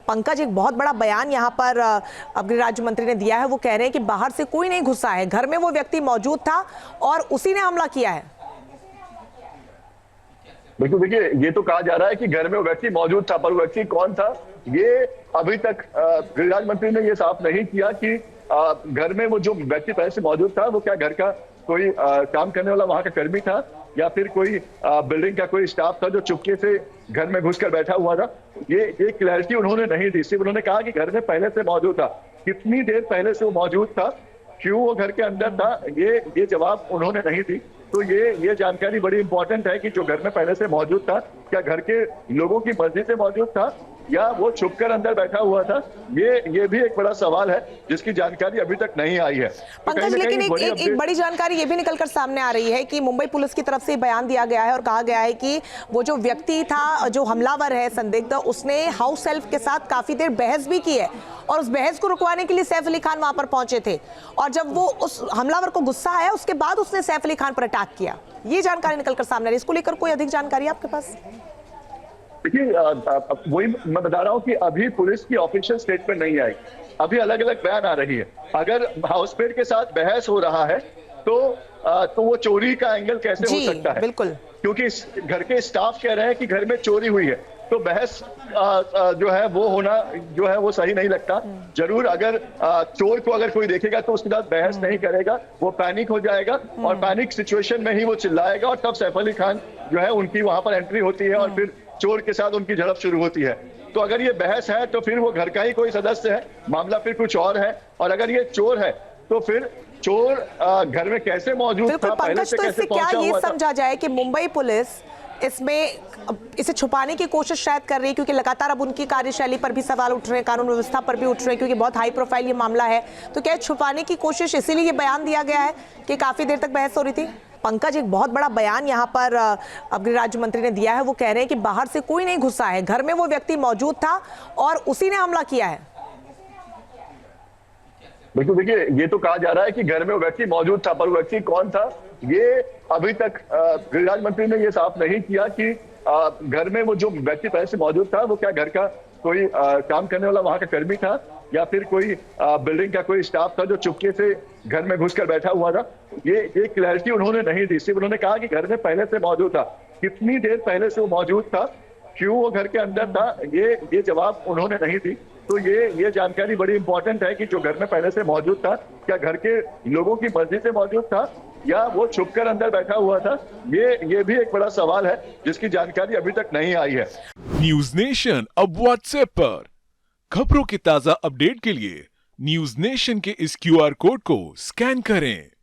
पंकज, एक बहुत बड़ा बयान यहाँ पर गृह राज्य मंत्री ने दिया है। वो कह रहे हैं कि बाहर से कोई नहीं घुसा है, घर में वो व्यक्ति मौजूद था और उसी ने हमला किया है। बिल्कुल, देखिए ये तो कहा जा रहा है कि घर में वो व्यक्ति मौजूद था, पर वो व्यक्ति कौन था ये अभी तक गृह राज्य मंत्री ने ये साफ नहीं किया कि घर में वो जो व्यक्ति पहले से मौजूद था वो क्या घर का कोई काम करने वाला वहां का कर्मी था या फिर कोई बिल्डिंग का कोई स्टाफ था जो चुपके से घर में घुसकर बैठा हुआ था। ये क्लैरिटी उन्होंने नहीं दी। सिर्फ उन्होंने कहा कि घर में पहले से मौजूद था। कितनी देर पहले से वो मौजूद था, क्यों वो घर के अंदर था, ये जवाब उन्होंने नहीं दी। तो ये जानकारी बड़ी इंपॉर्टेंट है कि जो घर में पहले से मौजूद था, क्या घर के लोगों की मर्जी से मौजूद था या वो छुपकर अंदर बैठा हुआ था। ये भी एक बड़ा सवाल है जिसकी जानकारी अभी तक नहीं आई है। पंकज, लेकिन एक बड़ी जानकारी ये भी निकलकर सामने आ रही है कि मुंबई पुलिस की तरफ से बयान दिया गया है और कहा गया है कि वो जो व्यक्ति था, जो हमलावर है संदिग्ध, उसने हाउस हेल्प के साथ काफी देर बहस भी की है और उस बहस को रुकवाने के लिए सैफ अली खान वहां पर पहुंचे थे और जब वो उस हमलावर को गुस्सा आया उसके बाद उसने सैफ अली खान पर अटैक किया। ये जानकारी निकलकर सामने आ रही है। इसको लेकर कोई अधिक जानकारी आपके पास? देखिए, वही मैं बता रहा हूँ कि अभी पुलिस की ऑफिशियल स्टेटमेंट नहीं आई, अभी अलग अलग बयान आ रही है। अगर हाउसमेट के साथ बहस हो रहा है तो वो चोरी का एंगल कैसे हो सकता है? बिल्कुल, क्योंकि घर के स्टाफ कह रहे हैं कि घर में चोरी हुई है, तो बहस जो है वो होना जो है वो सही नहीं लगता। जरूर अगर चोर को अगर कोई देखेगा तो उसके साथ बहस नहीं करेगा, वो पैनिक हो जाएगा और पैनिक सिचुएशन में ही वो चिल्लाएगा और तब सैफ अली खान जो है उनकी वहां पर एंट्री होती है और फिर चोर के साथ उनकी झड़प शुरू होती है। तो अगर ये बहस है तो फिर वो घर का ही कोई सदस्य है, मामला फिर कुछ और है। और अगर ये चोर है तो फिर चोर घर में कैसे मौजूद था, पहले से कैसे पहुंचा हुआ था? ये समझा जाए कि मुंबई पुलिस इसमें इसे छुपाने की कोशिश शायद कर रही है, क्योंकि लगातार अब उनकी कार्यशैली पर भी सवाल उठ रहे हैं, कानून व्यवस्था पर भी उठ रहे हैं, क्योंकि बहुत हाई प्रोफाइल ये मामला है। तो क्या छुपाने की कोशिश, इसीलिए ये बयान दिया गया है कि काफी देर तक बहस हो रही थी? पंकज, एक बहुत बड़ा बयान यहाँ पर गृह राज्य मंत्री ने दिया है। वो कह रहे हैं कि बाहर से कोई नहीं घुसा है, घर में वो व्यक्ति मौजूद था और उसी ने हमला किया है। बिल्कुल, देखिए ये तो कहा जा रहा है कि घर में वो व्यक्ति मौजूद था, पर वो व्यक्ति कौन था ये अभी तक गृह राज्य मंत्री ने ये साफ नहीं किया कि घर में वो जो व्यक्ति पहले से मौजूद था वो क्या घर का कोई काम करने वाला वहां का कर्मी था या फिर कोई बिल्डिंग का कोई स्टाफ था जो चुपके से घर में घुसकर बैठा हुआ था। ये क्लैरिटी उन्होंने नहीं दी। सिर्फ उन्होंने कहा कि घर में पहले से मौजूद था। कितनी देर पहले से वो मौजूद था, क्यों वो घर के अंदर था, ये जवाब उन्होंने नहीं दी। तो ये जानकारी बड़ी इंपॉर्टेंट है कि जो घर में पहले से मौजूद था, क्या घर के लोगों की मर्जी से मौजूद था या वो छुपकर अंदर बैठा हुआ था। ये भी एक बड़ा सवाल है जिसकी जानकारी अभी तक नहीं आई है। न्यूज नेशन अब व्हाट्सएप पर खबरों के ताजा अपडेट के लिए न्यूज नेशन के इस QR कोड को स्कैन करें।